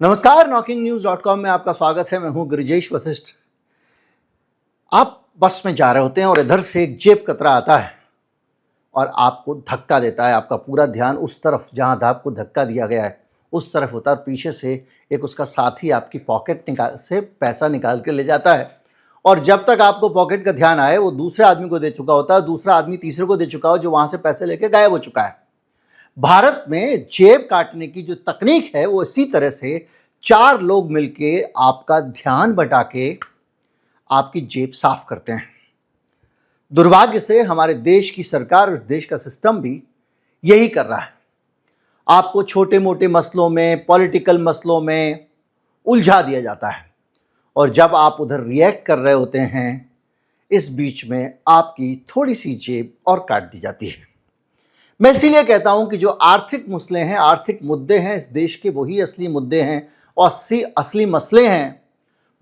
नमस्कार, knocking-news.com में आपका स्वागत है। मैं हूं गिरिजेश वशिष्ठ। आप बस में जा रहे होते हैं और इधर से एक जेब कतरा आता है और आपको धक्का देता है। आपका पूरा ध्यान उस तरफ जहां आपको धक्का दिया गया है उस तरफ होता है और पीछे से एक उसका साथी आपकी पॉकेट से पैसा निकाल के ले जाता है। और जब तक आपको पॉकेट का ध्यान आए वो दूसरे आदमी को दे चुका होता है, दूसरा आदमी तीसरे को दे चुका हो जो वहां से पैसे लेके गायब हो चुका है। भारत में जेब काटने की जो तकनीक है वो इसी तरह से 4 लोग मिलके आपका ध्यान बटा के आपकी जेब साफ करते हैं। दुर्भाग्य से हमारे देश की सरकार और इस देश का सिस्टम भी यही कर रहा है। आपको छोटे मोटे मसलों में, पॉलिटिकल मसलों में उलझा दिया जाता है और जब आप उधर रिएक्ट कर रहे होते हैं इस बीच में आपकी थोड़ी सी जेब और काट दी जाती है। मैं इसीलिए कहता हूं कि जो आर्थिक मसले हैं, आर्थिक मुद्दे हैं इस देश के, वही असली मुद्दे हैं और असली मसले हैं।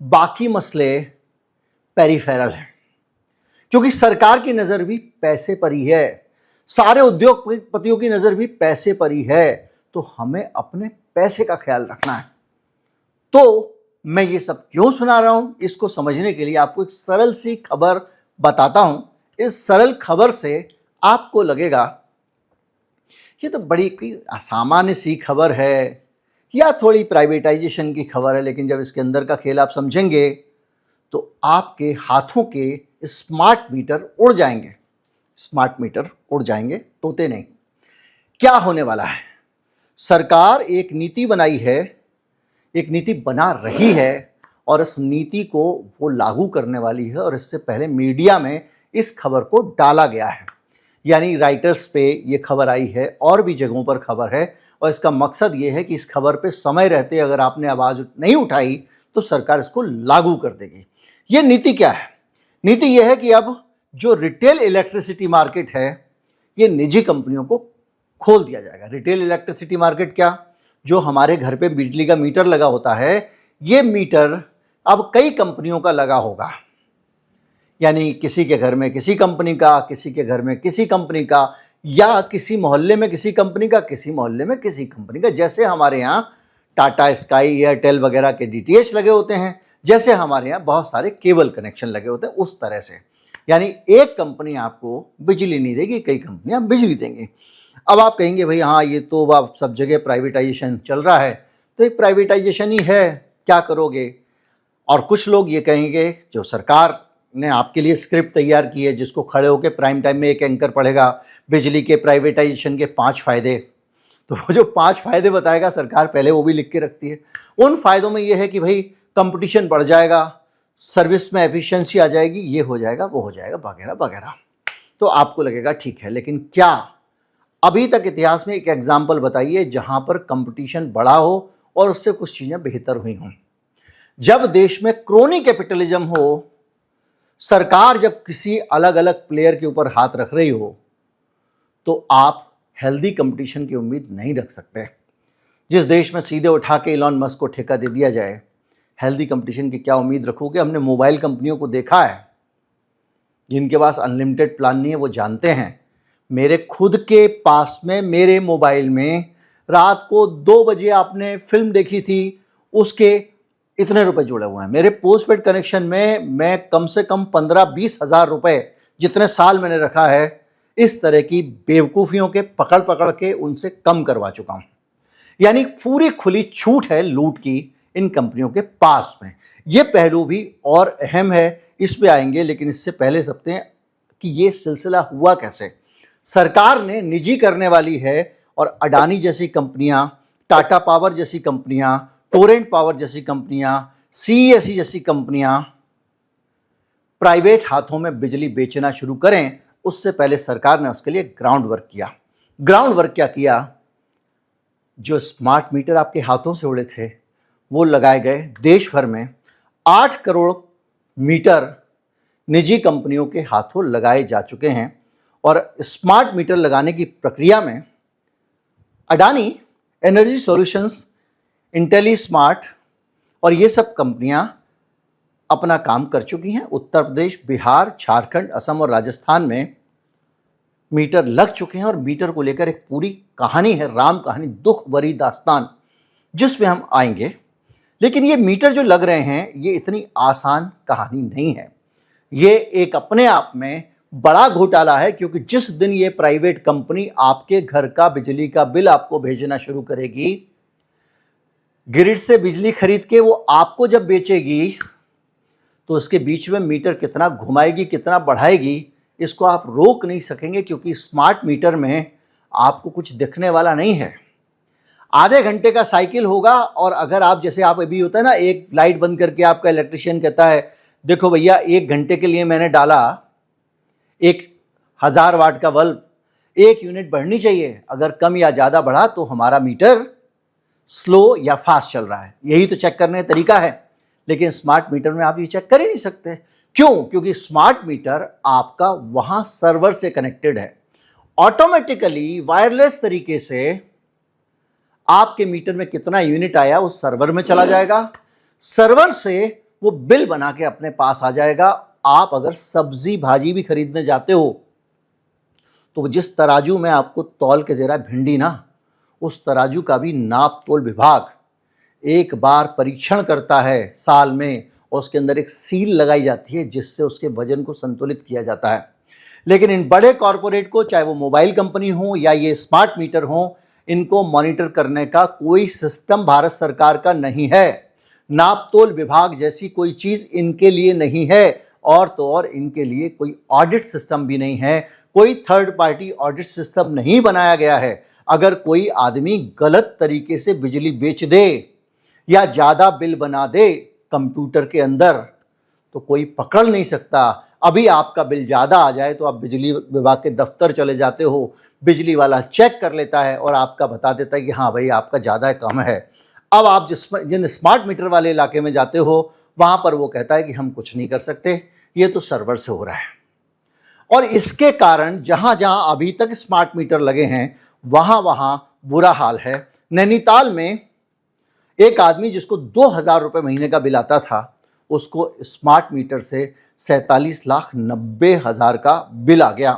बाकी मसले पेरिफेरल हैं क्योंकि सरकार की नज़र भी पैसे पर ही है, सारे उद्योगपतियों की नज़र भी पैसे पर ही है। तो हमें अपने पैसे का ख्याल रखना है। तो मैं ये सब क्यों सुना रहा हूं, इसको समझने के लिए आपको एक सरल सी खबर बताता हूं। इस सरल खबर से आपको लगेगा ये तो बड़ी कोई असामान्य सी खबर है या थोड़ी प्राइवेटाइजेशन की खबर है, लेकिन जब इसके अंदर का खेल आप समझेंगे तो आपके हाथों के स्मार्ट मीटर उड़ जाएंगे। स्मार्ट मीटर उड़ जाएंगे, तोते नहीं। क्या होने वाला है? सरकार एक नीति बनाई है, एक नीति बना रही है और इस नीति को वो लागू करने वाली है और इससे पहले मीडिया में इस खबर को डाला गया है। यानी राइटर्स पे ये खबर आई है और भी जगहों पर खबर है और इसका मकसद ये है कि इस खबर पे समय रहते अगर आपने आवाज़ नहीं उठाई तो सरकार इसको लागू कर देगी। ये नीति क्या है? नीति ये है कि अब जो रिटेल इलेक्ट्रिसिटी मार्केट है ये निजी कंपनियों को खोल दिया जाएगा। रिटेल इलेक्ट्रिसिटी मार्केट क्या? जो हमारे घर पे बिजली का मीटर लगा होता है, ये मीटर अब कई कंपनियों का लगा होगा। यानी किसी के घर में किसी कंपनी का, किसी के घर में किसी कंपनी का, या किसी मोहल्ले में किसी कंपनी का, किसी मोहल्ले में किसी कंपनी का। जैसे हमारे यहाँ टाटा स्काई, एयरटेल वगैरह के डीटीएच लगे होते हैं, जैसे हमारे यहाँ बहुत सारे केबल कनेक्शन लगे होते हैं, उस तरह से। यानी एक कंपनी आपको बिजली नहीं देगी, कई कंपनियां बिजली देंगी। अब आप कहेंगे भाई हाँ ये तो अब सब जगह प्राइवेटाइजेशन चल रहा है, तो एक प्राइवेटाइजेशन ही है, क्या करोगे? और कुछ लोग ये कहेंगे जो सरकार ने आपके लिए स्क्रिप्ट तैयार की है जिसको खड़े होकर प्राइम टाइम में एक एंकर पढ़ेगा, बिजली के प्राइवेटाइजेशन के 5 फायदे। तो वो जो 5 फायदे बताएगा सरकार पहले वो भी लिख के रखती है। उन फायदों में ये है कि भाई कंपटीशन बढ़ जाएगा, सर्विस में एफिशिएंसी आ जाएगी, ये हो जाएगा, वो हो जाएगा, वगैरह वगैरह। तो आपको लगेगा ठीक है, लेकिन क्या अभी तक इतिहास में एक एग्जाम्पल बताइए जहां पर कंपटीशन बढ़ा हो और उससे कुछ चीज़ें बेहतर हुई हों। जब देश में क्रोनी कैपिटलिज्म हो, सरकार जब किसी अलग अलग प्लेयर के ऊपर हाथ रख रही हो, तो आप हेल्दी कंपटीशन की उम्मीद नहीं रख सकते। जिस देश में सीधे उठा के इलॉन मस्क को ठेका दे दिया जाए, हेल्दी कंपटीशन की क्या उम्मीद रखोगे? हमने मोबाइल कंपनियों को देखा है, जिनके पास अनलिमिटेड प्लान नहीं है वो जानते हैं। मेरे खुद के पास में, मेरे मोबाइल में रात को 2 बजे आपने फिल्म देखी थी, उसके इतने रुपए जुड़े हुए हैं। मेरे पोस्टपेड कनेक्शन में मैं कम से कम 15-20 हज़ार रुपए, जितने साल मैंने रखा है, इस तरह की बेवकूफ़ियों के पकड़ पकड़ के उनसे कम करवा चुका हूं। यानी पूरी खुली छूट है लूट की इन कंपनियों के पास में। ये पहलू भी और अहम है, इस पे आएंगे, लेकिन इससे पहले सकते हैं कि ये सिलसिला हुआ कैसे। सरकार ने निजी करने वाली है और अडानी जैसी कंपनियां, टाटा पावर जैसी कंपनियां, टोरेंट पावर जैसी कंपनियां, सीईएससी जैसी कंपनियां प्राइवेट हाथों में बिजली बेचना शुरू करें, उससे पहले सरकार ने उसके लिए ग्राउंड वर्क किया। ग्राउंड वर्क क्या किया? जो स्मार्ट मीटर आपके हाथों से उड़े थे वो लगाए गए। देश भर में 8 करोड़ मीटर निजी कंपनियों के हाथों लगाए जा चुके हैं और स्मार्ट मीटर लगाने की प्रक्रिया में अडानी एनर्जी सॉल्यूशंस, इंटेलीस्मार्ट और ये सब कंपनियां अपना काम कर चुकी हैं। उत्तर प्रदेश, बिहार, झारखंड, असम और राजस्थान में मीटर लग चुके हैं और मीटर को लेकर एक पूरी कहानी है, राम कहानी, दुख भरी दास्तान, जिसमें हम आएंगे लेकिन ये मीटर जो लग रहे हैं ये इतनी आसान कहानी नहीं है। ये एक अपने आप में बड़ा घोटाला है, क्योंकि जिस दिन ये प्राइवेट कंपनी आपके घर का बिजली का बिल आपको भेजना शुरू करेगी, ग्रिड से बिजली खरीद के वो आपको जब बेचेगी, तो उसके बीच में मीटर कितना घुमाएगी, कितना बढ़ाएगी, इसको आप रोक नहीं सकेंगे, क्योंकि स्मार्ट मीटर में आपको कुछ दिखने वाला नहीं है। आधे घंटे का साइकिल होगा, और अगर आप जैसे आप अभी होता है ना, एक लाइट बंद करके आपका इलेक्ट्रिशियन कहता है देखो भैया 1 घंटे के लिए मैंने डाला 1000 वाट का बल्ब, 1 यूनिट बढ़नी चाहिए, अगर कम या ज़्यादा बढ़ा तो हमारा मीटर स्लो या फास्ट चल रहा है। यही तो चेक करने का तरीका है। लेकिन स्मार्ट मीटर में आप ये चेक कर ही नहीं सकते। क्यों? क्योंकि स्मार्ट मीटर आपका वहां सर्वर से कनेक्टेड है। ऑटोमेटिकली वायरलेस तरीके से आपके मीटर में कितना यूनिट आया उस सर्वर में चला जाएगा, सर्वर से वो बिल बना के अपने पास आ जाएगा। आप अगर सब्जी भाजी भी खरीदने जाते हो तो जिस तराजू में आपको तौल के दे रहा है भिंडी ना, उस तराजू का भी नाप तोल विभाग एक बार परीक्षण करता है साल में, और उसके अंदर एक सील लगाई जाती है जिससे उसके वजन को संतुलित किया जाता है। लेकिन इन बड़े कॉरपोरेट को, चाहे वो मोबाइल कंपनी हो या ये स्मार्ट मीटर हो, इनको मॉनिटर करने का कोई सिस्टम भारत सरकार का नहीं है। नाप तोल विभाग जैसी कोई चीज इनके लिए नहीं है, और तो और इनके लिए कोई ऑडिट सिस्टम भी नहीं है, कोई थर्ड पार्टी ऑडिट सिस्टम नहीं बनाया गया है। अगर कोई आदमी गलत तरीके से बिजली बेच दे या ज़्यादा बिल बना दे कंप्यूटर के अंदर, तो कोई पकड़ नहीं सकता। अभी आपका बिल ज़्यादा आ जाए तो आप बिजली विभाग के दफ्तर चले जाते हो, बिजली वाला चेक कर लेता है और आपका बता देता है कि हाँ भाई आपका ज़्यादा कम है। अब आप जिन स्मार्ट मीटर वाले इलाके में जाते हो वहाँ पर वो कहता है कि हम कुछ नहीं कर सकते, ये तो सर्वर से हो रहा है। और इसके कारण जहाँ जहाँ अभी तक स्मार्ट मीटर लगे हैं वहाँ वहाँ बुरा हाल है। नैनीताल में एक आदमी जिसको 2000 रुपये महीने का बिल आता था, उसको स्मार्ट मीटर से 47,90,000 का बिल आ गया।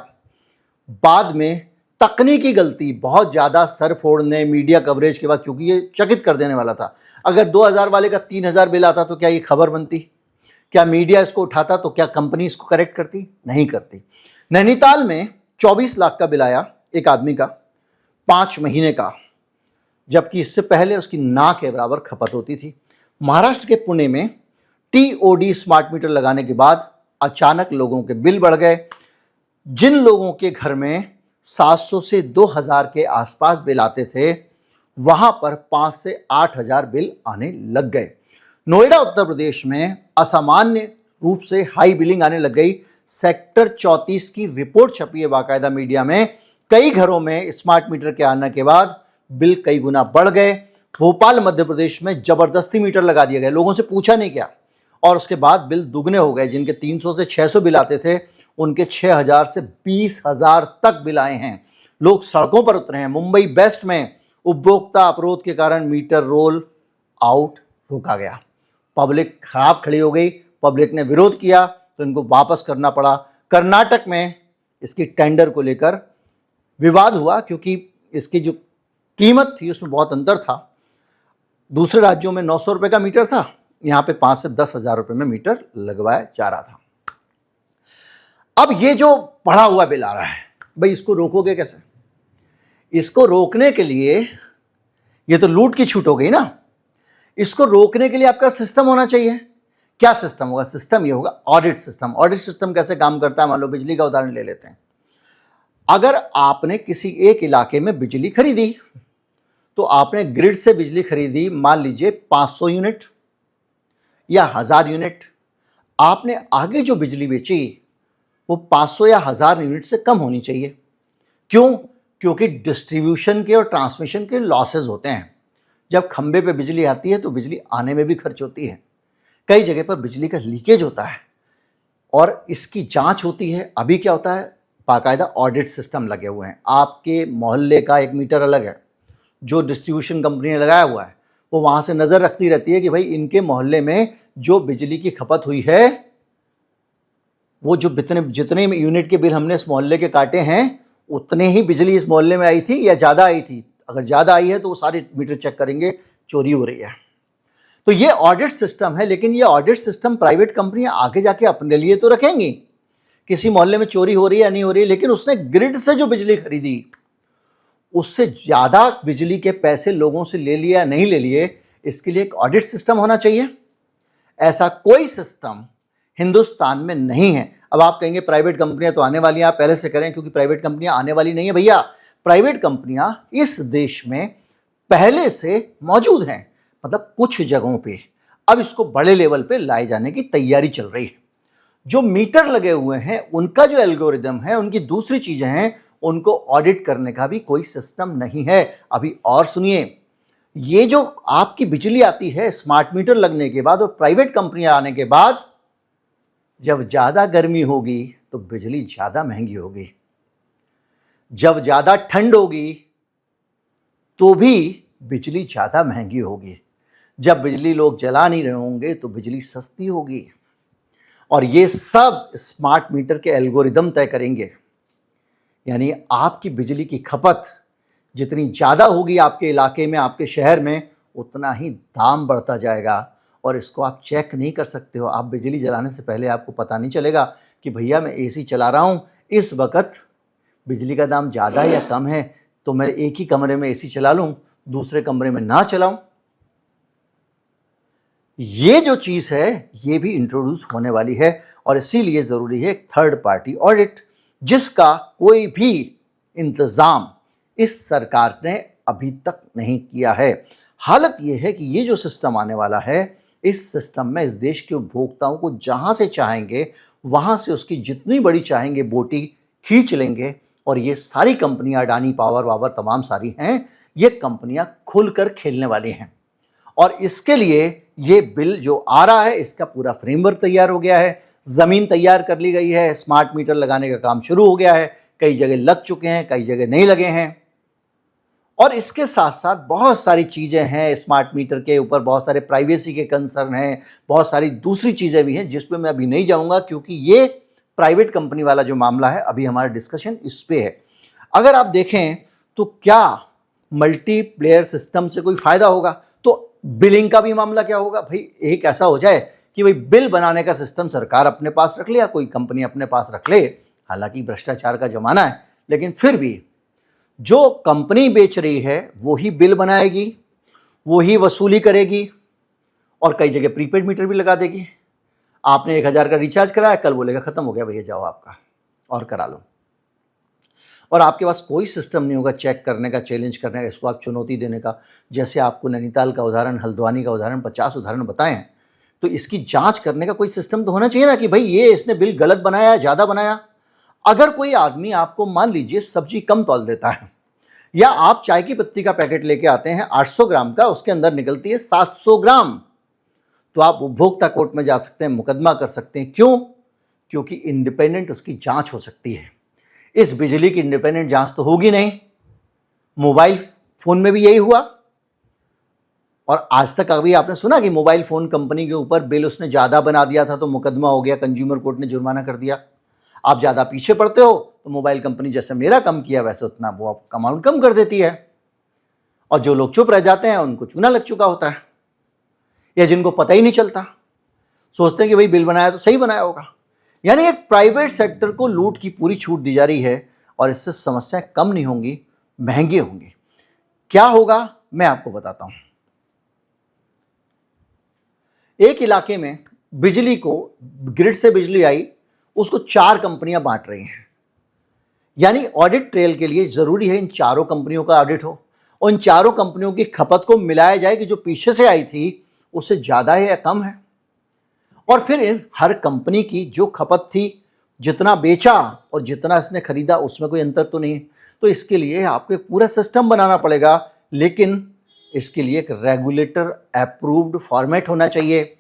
बाद में तकनीकी गलती, बहुत ज़्यादा सर फोड़ने मीडिया कवरेज के बाद, क्योंकि ये चकित कर देने वाला था। अगर 2000 वाले का 3000 बिल आता तो क्या ये खबर बनती? क्या मीडिया इसको उठाता? तो क्या कंपनी इसको करेक्ट करती? नहीं करती। नैनीताल में 24 लाख का बिल आया एक आदमी का 5 महीने का, जबकि इससे पहले उसकी ना के बराबर खपत होती थी। महाराष्ट्र के पुणे में टीओडी स्मार्ट मीटर लगाने के बाद अचानक लोगों के बिल बढ़ गए। जिन लोगों के घर में 700 से 2000 के आसपास बिल आते थे, वहां पर 5 से 8000 बिल आने लग गए। नोएडा उत्तर प्रदेश में असामान्य रूप से हाई बिलिंग आने लग गई। सेक्टर 34 की रिपोर्ट छपी है बाकायदा मीडिया में। कई घरों में स्मार्ट मीटर के आने के बाद बिल कई गुना बढ़ गए। भोपाल मध्य प्रदेश में जबरदस्ती मीटर लगा दिया गया, लोगों से पूछा नहीं गया, और उसके बाद बिल दुगने हो गए। जिनके 300 से 600 बिल आते थे उनके 6000 से 20,000 तक बिल आए हैं। लोग सड़कों पर उतरे हैं। मुंबई वेस्ट में उपभोक्ता अपरोध के कारण मीटर रोल आउट रोका गया। पब्लिक खराब खड़ी हो गई, पब्लिक ने विरोध किया तो इनको वापस करना पड़ा। कर्नाटक में इसकी टेंडर को लेकर विवाद हुआ, क्योंकि इसकी जो कीमत थी उसमें बहुत अंतर था। दूसरे राज्यों में 900 रुपये का मीटर था, यहाँ पे 5 से 10,000 रुपये में मीटर लगवाया जा रहा था। अब ये जो बढ़ा हुआ बिल आ रहा है, भाई इसको रोकोगे कैसे? इसको रोकने के लिए, ये तो लूट की छूट हो गई ना, इसको रोकने के लिए आपका सिस्टम होना चाहिए। क्या सिस्टम होगा? सिस्टम ये होगा ऑडिट सिस्टम। ऑडिट सिस्टम कैसे काम करता है? मान लो बिजली का उदाहरण ले लेते हैं। अगर आपने किसी एक इलाके में बिजली खरीदी, तो आपने ग्रिड से बिजली खरीदी, मान लीजिए 500 यूनिट या 1000 यूनिट। आपने आगे जो बिजली बेची वो 500 या 1000 यूनिट से कम होनी चाहिए। क्यों? क्योंकि डिस्ट्रीब्यूशन के और ट्रांसमिशन के लॉसेज होते हैं। जब खंबे पे बिजली आती है तो बिजली आने में भी खर्च होती है। कई जगह पर बिजली का लीकेज होता है और इसकी जांच होती है। अभी क्या होता है, बाकायदा ऑडिट सिस्टम लगे हुए हैं। आपके मोहल्ले का एक मीटर अलग है, जो डिस्ट्रीब्यूशन कंपनी ने लगाया हुआ है वो वहाँ से नज़र रखती रहती है कि भाई इनके मोहल्ले में जो बिजली की खपत हुई है, वो जो जितने यूनिट के बिल हमने इस मोहल्ले के काटे हैं उतने ही बिजली इस मोहल्ले में आई थी या ज़्यादा आई थी। अगर ज़्यादा आई है तो वो सारे मीटर चेक करेंगे, चोरी हो रही है। तो ये ऑडिट सिस्टम है, लेकिन ये ऑडिट सिस्टम प्राइवेट कंपनियां आगे जाके अपने लिए तो रखेंगी। किसी मोहल्ले में चोरी हो रही है या नहीं हो रही है, लेकिन उसने ग्रिड से जो बिजली खरीदी उससे ज्यादा बिजली के पैसे लोगों से ले लिए या नहीं ले लिए, इसके लिए एक ऑडिट सिस्टम होना चाहिए। ऐसा कोई सिस्टम हिंदुस्तान में नहीं है। अब आप कहेंगे प्राइवेट कंपनियां तो आने वाली हैं, आप पहले से करें, क्योंकि प्राइवेट कंपनियां आने वाली नहीं है भैया। प्राइवेट कंपनियां इस देश में पहले से मौजूद हैं, मतलब कुछ जगहों पे। अब इसको बड़े लेवल पे लाए जाने की तैयारी चल रही है। जो मीटर लगे हुए हैं उनका जो एल्गोरिदम है, उनकी दूसरी चीजें हैं, उनको ऑडिट करने का भी कोई सिस्टम नहीं है अभी। और सुनिए, ये जो आपकी बिजली आती है स्मार्ट मीटर लगने के बाद और प्राइवेट कंपनियां आने के बाद, जब ज्यादा गर्मी होगी तो बिजली ज्यादा महंगी होगी, जब ज्यादा ठंड होगी तो भी बिजली ज्यादा महंगी होगी, जब बिजली लोग जला नहीं रहे होंगे तो बिजली सस्ती होगी। और ये सब स्मार्ट मीटर के एल्गोरिदम तय करेंगे। यानी आपकी बिजली की खपत जितनी ज़्यादा होगी आपके इलाके में, आपके शहर में, उतना ही दाम बढ़ता जाएगा। और इसको आप चेक नहीं कर सकते हो। आप बिजली जलाने से पहले आपको पता नहीं चलेगा कि भैया मैं एसी चला रहा हूँ, इस वक्त बिजली का दाम ज़्यादा है या कम है, तो मैं एक ही कमरे में एसी चला लूँ, दूसरे कमरे में ना चलाऊं। ये जो चीज़ है ये भी इंट्रोड्यूस होने वाली है, और इसीलिए ज़रूरी है एक थर्ड पार्टी ऑडिट, जिसका कोई भी इंतज़ाम इस सरकार ने अभी तक नहीं किया है। हालत ये है कि ये जो सिस्टम आने वाला है, इस सिस्टम में इस देश के उपभोक्ताओं को जहाँ से चाहेंगे वहाँ से उसकी जितनी बड़ी चाहेंगे बोटी खींच लेंगे। और ये सारी कंपनियां, अडानी पावर वावर तमाम सारी हैं, ये कंपनियां खुलकर खेलने वाली हैं। और इसके लिए ये बिल जो आ रहा है, इसका पूरा फ्रेमवर्क तैयार हो गया है, ज़मीन तैयार कर ली गई है, स्मार्ट मीटर लगाने का काम शुरू हो गया है, कई जगह लग चुके हैं, कई जगह नहीं लगे हैं। और इसके साथ साथ बहुत सारी चीज़ें हैं स्मार्ट मीटर के ऊपर, बहुत सारे प्राइवेसी के कंसर्न हैं, बहुत सारी दूसरी चीज़ें भी हैं जिस पे मैं अभी नहीं जाऊँगा, क्योंकि ये प्राइवेट कंपनी वाला जो मामला है अभी हमारा डिस्कशन इस पे है। अगर आप देखें तो क्या मल्टीप्लेयर सिस्टम से कोई फ़ायदा होगा, तो बिलिंग का भी मामला क्या होगा। भाई एक ऐसा हो जाए कि भाई बिल बनाने का सिस्टम सरकार अपने पास रख ले या कोई कंपनी अपने पास रख ले, हालांकि भ्रष्टाचार का ज़माना है, लेकिन फिर भी जो कंपनी बेच रही है वो ही बिल बनाएगी, वो ही वसूली करेगी, और कई जगह प्रीपेड मीटर भी लगा देगी। आपने 1000 का रिचार्ज कराया, कल बोलेगा ख़त्म हो गया भैया, जाओ आपका और करा लो। और आपके पास कोई सिस्टम नहीं होगा चेक करने का, चैलेंज करने का, इसको आप चुनौती देने का। जैसे आपको नैनीताल का उदाहरण, हल्द्वानी का उदाहरण, 50 उदाहरण बताए हैं, तो इसकी जांच करने का कोई सिस्टम तो होना चाहिए ना कि भाई ये इसने बिल गलत बनाया, ज़्यादा बनाया। अगर कोई आदमी आपको मान लीजिए सब्जी कम तौल देता है, या आप चाय की पत्ती का पैकेट लेके आते हैं 800 ग्राम का, उसके अंदर निकलती है 700 ग्राम, तो आप उपभोक्ता कोर्ट में जा सकते हैं, मुकदमा कर सकते हैं। क्यों? क्योंकि इंडिपेंडेंट उसकी जांच हो सकती है। इस बिजली की इंडिपेंडेंट जांच तो होगी नहीं। मोबाइल फोन में भी यही हुआ, और आज तक अभी आपने सुना कि मोबाइल फोन कंपनी के ऊपर बिल उसने ज़्यादा बना दिया था तो मुकदमा हो गया, कंज्यूमर कोर्ट ने जुर्माना कर दिया। आप ज़्यादा पीछे पड़ते हो तो मोबाइल कंपनी जैसे मेरा कम किया वैसे उतना वो आपका अमाउंट कम कर देती है, और जो लोग चुप रह जाते हैं उनको चूना लग चुका होता है, या जिनको पता ही नहीं चलता, सोचते हैं कि भाई बिल बनाया तो सही बनाया होगा। यानी एक प्राइवेट सेक्टर को लूट की पूरी छूट दी जा रही है, और इससे समस्याएं कम नहीं होंगी, महंगी होंगी। क्या होगा मैं आपको बताता हूं। एक इलाके में बिजली को, ग्रिड से बिजली आई, उसको 4 कंपनियां बांट रही हैं। यानी ऑडिट ट्रेल के लिए जरूरी है इन चारों कंपनियों का ऑडिट हो, और इन चारों कंपनियों की खपत को मिलाया जाए कि जो पीछे से आई थी उससे ज्यादा है या कम है। और फिर इन हर कंपनी की जो खपत थी, जितना बेचा और जितना इसने खरीदा, उसमें कोई अंतर तो नहीं है। तो इसके लिए आपको एक पूरा सिस्टम बनाना पड़ेगा, लेकिन इसके लिए एक रेगुलेटर अप्रूव्ड फॉर्मेट होना चाहिए।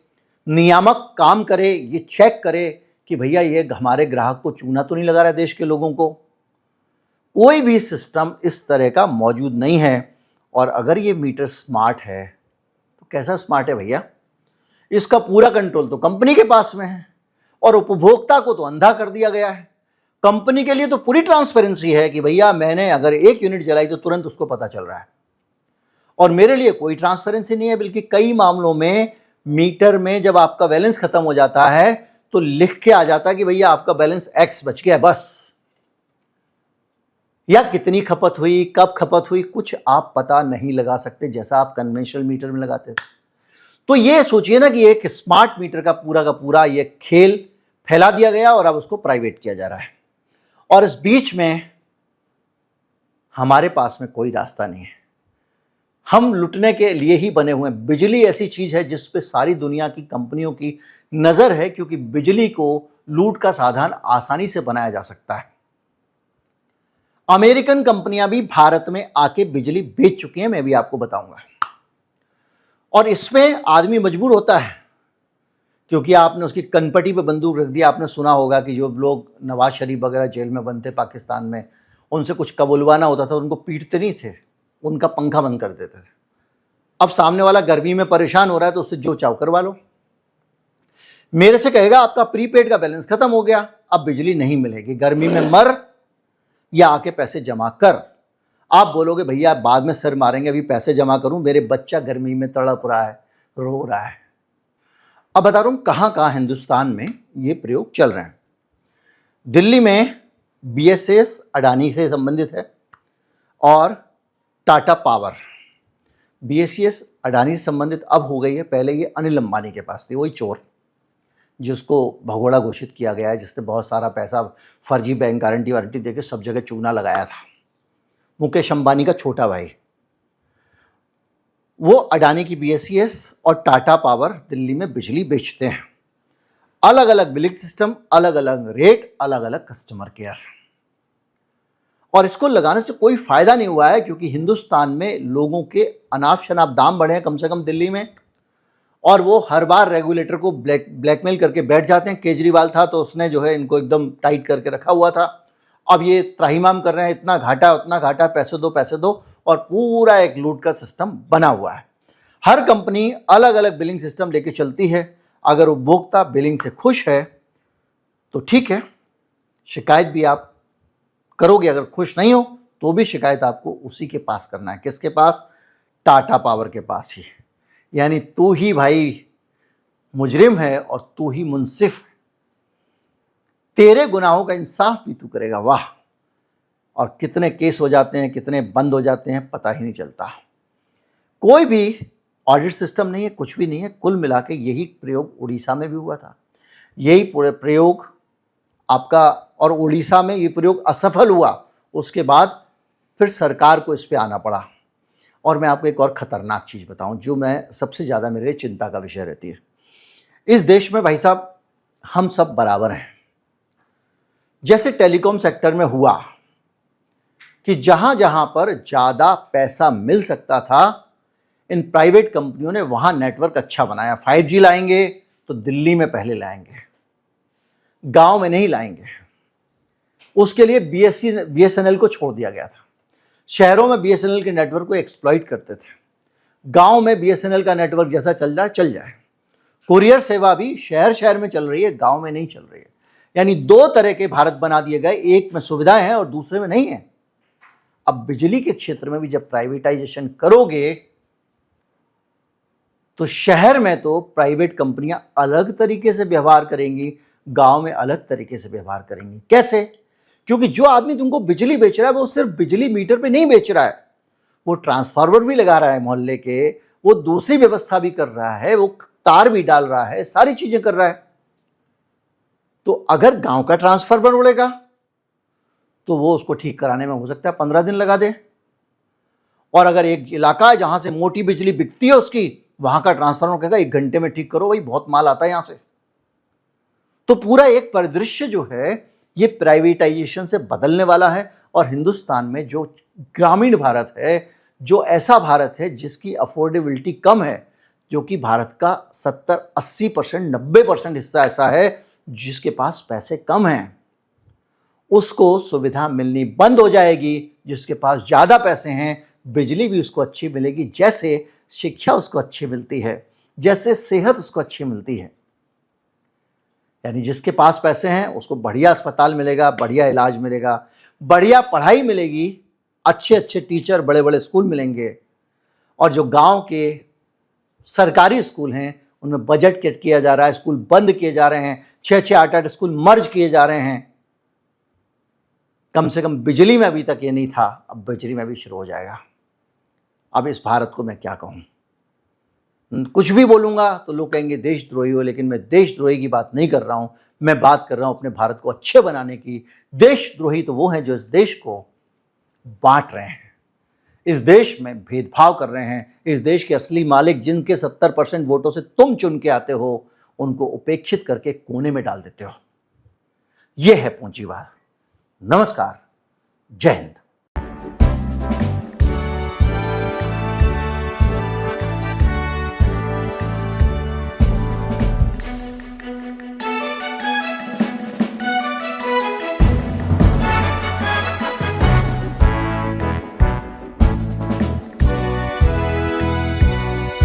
नियामक काम करे, ये चेक करे कि भैया ये हमारे ग्राहक को चूना तो नहीं लगा रहा है, देश के लोगों को। कोई भी सिस्टम इस तरह का मौजूद नहीं है। और अगर ये मीटर स्मार्ट है तो कैसा स्मार्ट है भैया? इसका पूरा कंट्रोल तो कंपनी के पास में है, और उपभोक्ता को तो अंधा कर दिया गया है। कंपनी के लिए तो पूरी ट्रांसपेरेंसी है कि भैया मैंने अगर 1 यूनिट जलाई तो तुरंत उसको पता चल रहा है, और मेरे लिए कोई ट्रांसपेरेंसी नहीं है, बल्कि कई मामलों में मीटर में जब आपका बैलेंस खत्म हो जाता है तो लिख के आ जाता है कि भैया आपका बैलेंस एक्स बच गया, बस। या कितनी खपत हुई, कब खपत हुई, कुछ आप पता नहीं लगा सकते जैसा आप कन्वेंशनल मीटर में लगाते थे। तो ये सोचिए ना कि एक स्मार्ट मीटर का पूरा ये खेल फैला दिया गया और अब उसको प्राइवेट किया जा रहा है। और इस बीच में हमारे पास में कोई रास्ता नहीं है, हम लुटने के लिए ही बने हुए हैं। बिजली ऐसी चीज है जिस पे सारी दुनिया की कंपनियों की नजर है, क्योंकि बिजली को लूट का साधन आसानी से बनाया जा सकता है। अमेरिकन कंपनियां भी भारत में आके बिजली बेच चुकी हैं, मैं भी आपको बताऊंगा। और इसमें आदमी मजबूर होता है, क्योंकि आपने उसकी कनपटी पे बंदूक रख दिया। आपने सुना होगा कि जो लोग नवाज शरीफ वगैरह जेल में बंद थे पाकिस्तान में, उनसे कुछ कबुलवाना होता था, उनको पीटते नहीं थे, उनका पंखा बंद कर देते थे। अब सामने वाला गर्मी में परेशान हो रहा है तो उससे जो चाव करवा लो। मेरे से कहेगा आपका प्रीपेड का बैलेंस खत्म हो गया, अब बिजली नहीं मिलेगी, गर्मी में मर या आके पैसे जमा कर। आप बोलोगे भैया बाद में सर मारेंगे, अभी पैसे जमा करूं, मेरे बच्चा गर्मी में तड़प रहा है, रो रहा है। अब बता रहा हूं कहां कहां हिंदुस्तान में ये प्रयोग चल रहे हैं। दिल्ली में बीएसएस अडानी से संबंधित है और टाटा पावर। बीएसएस अडानी से संबंधित अब हो गई है, पहले ये अनिल अंबानी के पास थी, वही चोर जिसको भगोड़ा घोषित किया गया है, जिसने बहुत सारा पैसा फर्जी बैंक गारंटी वारंटी देके सब जगह चूना लगाया था। मुकेश अंबानी का छोटा भाई, वो अडानी की बीएसईएस और टाटा पावर दिल्ली में बिजली बेचते हैं। अलग अलग बिलिंग सिस्टम, अलग अलग रेट, अलग अलग कस्टमर केयर। और इसको लगाने से कोई फायदा नहीं हुआ है, क्योंकि हिंदुस्तान में लोगों के अनाप शनाप दाम बढ़े हैं, कम से कम दिल्ली में। और वो हर बार रेगुलेटर को ब्लैकमेल करके बैठ जाते हैं। केजरीवाल था तो उसने जो है इनको एकदम टाइट करके रखा हुआ था। अब ये त्राहिमाम कर रहे हैं, इतना घाटा उतना घाटा, पैसे दो, और पूरा एक लूट का सिस्टम बना हुआ है। हर कंपनी अलग अलग बिलिंग सिस्टम लेके चलती है। अगर उपभोक्ता बिलिंग से खुश है तो ठीक है, शिकायत भी आप करोगे। अगर खुश नहीं हो तो भी शिकायत आपको उसी के पास करना है। किसके पास? टाटा पावर के पास ही। यानी तू ही भाई मुजरिम है और तू ही मुंसिफ है, तेरे गुनाहों का इंसाफ भी तू करेगा। वाह! और कितने केस हो जाते हैं, कितने बंद हो जाते हैं, पता ही नहीं चलता। कोई भी ऑडिट सिस्टम नहीं है, कुछ भी नहीं है। कुल मिला के यही प्रयोग उड़ीसा में भी हुआ था। यही पूरे प्रयोग आपका, और उड़ीसा में ये प्रयोग असफल हुआ। उसके बाद फिर सरकार को इस पे आना पड़ा। और मैं आपको एक और ख़तरनाक चीज़ बताऊं, जो मैं सबसे ज़्यादा मेरे लिए चिंता का विषय रहती है। इस देश में भाई साहब हम सब बराबर हैं। जैसे टेलीकॉम सेक्टर में हुआ कि जहां जहां पर ज़्यादा पैसा मिल सकता था, इन प्राइवेट कंपनियों ने वहां नेटवर्क अच्छा बनाया। 5G लाएंगे तो दिल्ली में पहले लाएंगे, गांव में नहीं लाएंगे। उसके लिए बीएसएनएल को छोड़ दिया गया था। शहरों में बीएसएनएल के नेटवर्क को एक्सप्लॉइट करते थे, गांव में बीएसएनएल का नेटवर्क जैसा चल रहा है चल जाए। कुरियर सेवा भी शहर शहर में चल रही है, गांव में नहीं चल रही है। यानी दो तरह के भारत बना दिए गए, एक में सुविधाएं हैं और दूसरे में नहीं है। अब बिजली के क्षेत्र में भी जब प्राइवेटाइजेशन करोगे तो शहर में तो प्राइवेट कंपनियां अलग तरीके से व्यवहार करेंगी, गांव में अलग तरीके से व्यवहार करेंगी। कैसे? क्योंकि जो आदमी तुमको बिजली बेच रहा है वो सिर्फ बिजली मीटर पे नहीं बेच रहा है, वो ट्रांसफार्मर भी लगा रहा है मोहल्ले के, वो दूसरी व्यवस्था भी कर रहा है, वो तार भी डाल रहा है, सारी चीजें कर रहा है। तो अगर गांव का ट्रांसफार्मर उड़ेगा तो वो उसको ठीक कराने में हो सकता है 15 दिन लगा दे। और अगर एक इलाका है जहां से मोटी बिजली बिकती है उसकी, वहां का ट्रांसफार्मर कहेगा 1 घंटे में ठीक करो भाई, बहुत माल आता है यहां से। तो पूरा एक परिदृश्य जो है ये प्राइवेटाइजेशन से बदलने वाला है। और हिंदुस्तान में जो ग्रामीण भारत है, जो ऐसा भारत है जिसकी अफोर्डेबिलिटी कम है, जो कि भारत का 70-80%, 90% हिस्सा ऐसा है जिसके पास पैसे कम हैं, उसको सुविधा मिलनी बंद हो जाएगी। जिसके पास ज़्यादा पैसे हैं, बिजली भी उसको अच्छी मिलेगी, जैसे शिक्षा उसको अच्छी मिलती है, जैसे सेहत उसको अच्छी मिलती है। यानी जिसके पास पैसे हैं उसको बढ़िया अस्पताल मिलेगा, बढ़िया इलाज मिलेगा, बढ़िया पढ़ाई मिलेगी, अच्छे अच्छे टीचर, बड़े बड़े स्कूल मिलेंगे। और जो गांव के सरकारी स्कूल हैं उनमें बजट कट किया जा रहा है, स्कूल बंद किए जा रहे हैं, 6-6 8-8 स्कूल मर्ज किए जा रहे हैं। कम से कम बिजली में अभी तक ये नहीं था, अब बिजली में भी शुरू हो जाएगा। अब इस भारत को मैं क्या कहूं? कुछ भी बोलूंगा तो लोग कहेंगे देशद्रोही हो, लेकिन मैं देशद्रोही की बात नहीं कर रहा हूं। मैं बात कर रहा हूं अपने भारत को अच्छे बनाने की। देशद्रोही तो वो हैं जो इस देश को बांट रहे हैं, इस देश में भेदभाव कर रहे हैं। इस देश के असली मालिक जिनके 70% वोटों से तुम चुन के आते हो, उनको उपेक्षित करके कोने में डाल देते हो। यह है पूंजीवाद। नमस्कार, जय हिंद।